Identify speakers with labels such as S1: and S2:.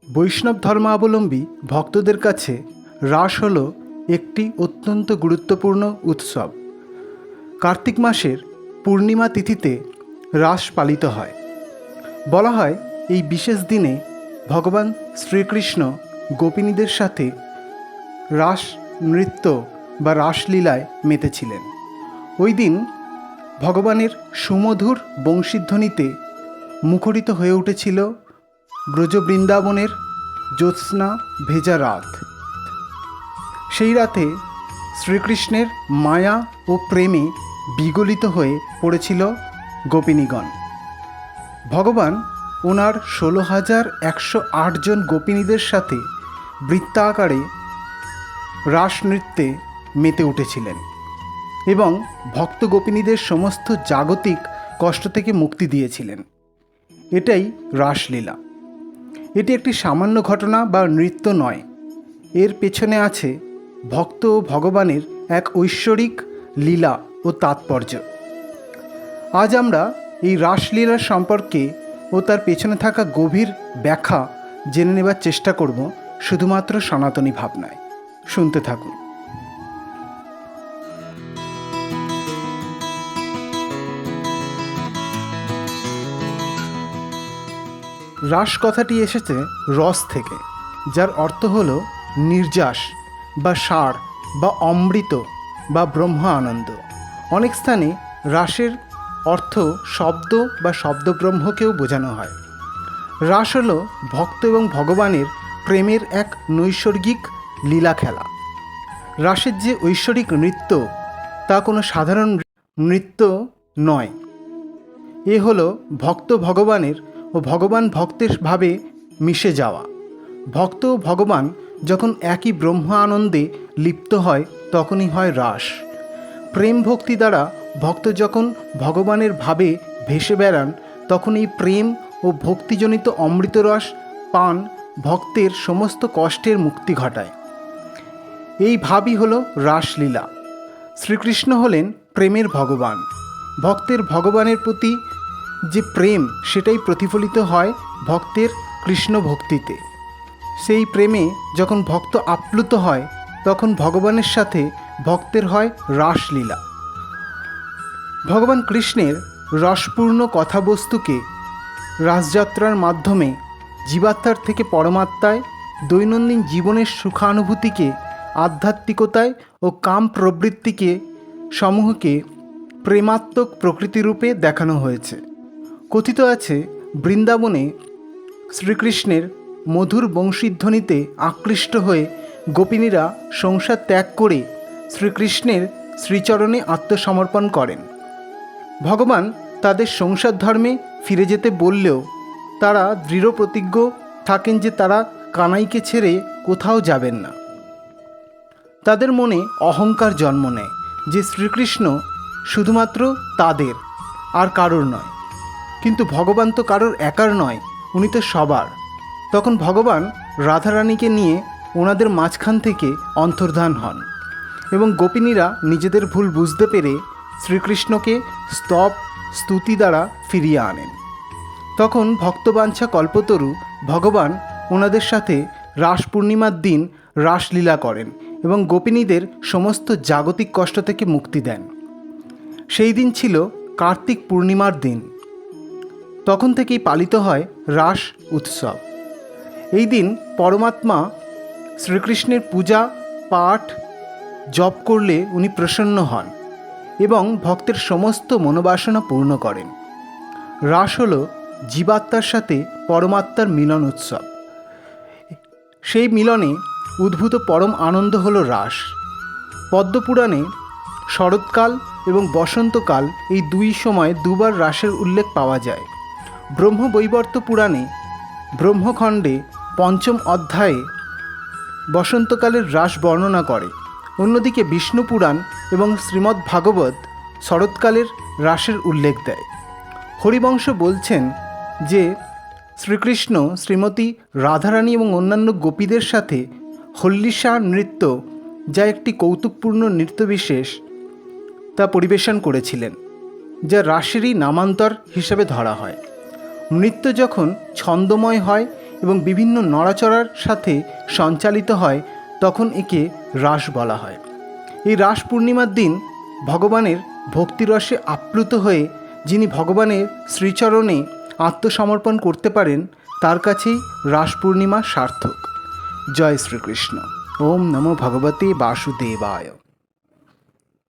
S1: বৈষ্ণব ধর্মাবলম্বী ভক্তদের কাছে রাস হল একটি অত্যন্ত গুরুত্বপূর্ণ উৎসব। কার্তিক মাসের পূর্ণিমা তিথিতে রাস পালিত হয়। বলা হয় এই বিশেষ দিনে ভগবান শ্রীকৃষ্ণ গোপিনীদের সাথে রাস নৃত্য বা রাসলীলায় মেতেছিলেন। ওই দিন ভগবানের সুমধুর বংশীধ্বনিতে মুখরিত হয়ে উঠেছিল ব্রজ বৃন্দাবনের জ্যোৎস্না ভেজা রাত। সেই রাতে শ্রীকৃষ্ণের মায়া ও প্রেমে বিগলিত হয়ে পড়েছিল গোপিনীগণ। ভগবান ওনার 16,108 জন গোপিনীদের সাথে বৃত্তাকারে রাস নৃত্যে মেতে উঠেছিলেন এবং ভক্ত গোপিনীদের সমস্ত জাগতিক কষ্ট থেকে মুক্তি দিয়েছিলেন। এটাই রাসলীলা। এটি একটি সামান্য ঘটনা বা নৃত্য নয়, এর পেছনে আছে ভক্ত ও ভগবানের এক ঐশ্বরিক লীলা ও তাৎপর্য। আজ আমরা এই রাসলীলার সম্পর্কে ও তার পেছনে থাকা গভীর ব্যাখ্যা জেনে নেবার চেষ্টা করব, শুধুমাত্র সনাতনী ভাবনায়। শুনতে থাকুন। রাস কথাটি এসেছে রস থেকে, যার অর্থ হল নির্যাস বা সার বা অমৃত বা ব্রহ্ম আনন্দ। অনেক স্থানে রাসের অর্থ শব্দ বা শব্দব্রহ্মকেও বোঝানো হয়। রাস হল ভক্ত এবং ভগবানের প্রেমের এক নৈসর্গিক লীলা খেলা। রাসের যে ঐশ্বরিক নৃত্য, তা কোনো সাধারণ নৃত্য নয়। এ হলো ভক্ত ভগবানের ও ভগবান ভক্তের ভাবে মিশে যাওয়া। ভক্ত ও ভগবান যখন একই ব্রহ্ম আনন্দে লিপ্ত হয়, তখনই হয় রাস। প্রেম ভক্তি দ্বারা ভক্ত যখন ভগবানের ভাবে ভেসে বেড়ান, তখন এই প্রেম ও ভক্তিজনিত অমৃতরস পান ভক্তের সমস্ত কষ্টের মুক্তি ঘটায়। এই ভাবই হল রাসলীলা। শ্রীকৃষ্ণ হলেন প্রেমের ভগবান। ভক্তের ভগবানের প্রতি যে প্রেম, সেটাই প্রতিফলিত হয় ভক্তের কৃষ্ণ ভক্তিতে। সেই প্রেমে যখন ভক্ত আপ্লুত হয়, তখন ভগবানের সাথে ভক্তের হয় রাসলীলা। ভগবান কৃষ্ণের রসপূর্ণ কথাবস্তুকে রাসযাত্রার মাধ্যমে জীবাত্মার থেকে পরমাত্মায়, দৈনন্দিন জীবনের সুখানুভূতিকে আধ্যাত্মিকতায় ও কাম প্রবৃত্তিকে সমূহকে প্রেমাত্মক প্রকৃতিরূপে দেখানো হয়েছে। কথিত আছে, বৃন্দাবনে শ্রীকৃষ্ণের মধুর বংশীধ্বনিতে আকৃষ্ট হয়ে গোপিনীরা সংসার ত্যাগ করে শ্রীকৃষ্ণের শ্রীচরণে আত্মসমর্পণ করেন। ভগবান তাদের সংসার ধর্মে ফিরে যেতে বললেও তারা দৃঢ় প্রতিজ্ঞ থাকেন যে তারা কানাইকে ছেড়ে কোথাও যাবেন না। তাদের মনে অহংকার জন্ম নেয় যে শ্রীকৃষ্ণ শুধুমাত্র তাদের, আর কারোর নয়। কিন্তু ভগবান তো কারোর একার নয়, উনি তো সবার। তখন ভগবান রাধারানীকে নিয়ে ওনাদের মাঝখান থেকে অন্তর্ধান হন এবং গোপিনীরা নিজেদের ভুল বুঝতে পেরে শ্রীকৃষ্ণকে স্তুতি দ্বারা ফিরিয়ে আনেন। তখন ভক্তবাঞ্ছা কল্পতরু ভগবান ওনাদের সাথে রাস পূর্ণিমার দিন রাসলীলা করেন এবং গোপিনীদের সমস্ত জাগতিক কষ্ট থেকে মুক্তি দেন। সেই দিন ছিল কার্তিক পূর্ণিমার দিন। তখন থেকেই পালিত হয় রাস উৎসব। এই দিন পরমাত্মা শ্রীকৃষ্ণের পূজা পাঠ জপ করলে উনি প্রসন্ন হন এবং ভক্তের সমস্ত মনোবাসনা পূর্ণ করেন। রাস হল জীবাত্মার সাথে পরমাত্মার মিলন উৎসব। সেই মিলনে উদ্ভূত পরম আনন্দ হল রাস। পদ্মপুরাণে শরৎকাল এবং বসন্তকাল এই দুই সময় দুবার রাসের উল্লেখ পাওয়া যায়। ব্রহ্মবৈবর্ত পুরাণে ব্রহ্মখণ্ডে ৫ম অধ্যায়ে বসন্তকালের রাস বর্ণনা করে। অন্যদিকে বিষ্ণু পুরাণ এবং শ্রীমদ্ ভাগবত শরৎকালের রাসের উল্লেখ দেয়। হরিবংশ বলছেন যে শ্রীকৃষ্ণ শ্রীমতী রাধারানী এবং অন্যান্য গোপীদের সাথে হল্লিশা নৃত্য, যা একটি কৌতুকপূর্ণ নৃত্যবিশেষ, তা পরিবেশন করেছিলেন, যা রাসেরই নামান্তর হিসেবে ধরা হয়। নৃত্য যখন ছন্দময় হয় এবং বিভিন্ন নড়াচড়ার সাথে সঞ্চালিত হয় তখন একে রাস বলা হয়। এই রাস পূর্ণিমার দিন ভগবানের ভক্তিরসে আপ্লুত হয়ে যিনি ভগবানের শ্রীচরণে আত্মসমর্পণ করতে পারেন তার কাছেই রাস পূর্ণিমা সার্থক। জয় শ্রীকৃষ্ণ। ওম নমো ভগবতে বাসুদেবায়।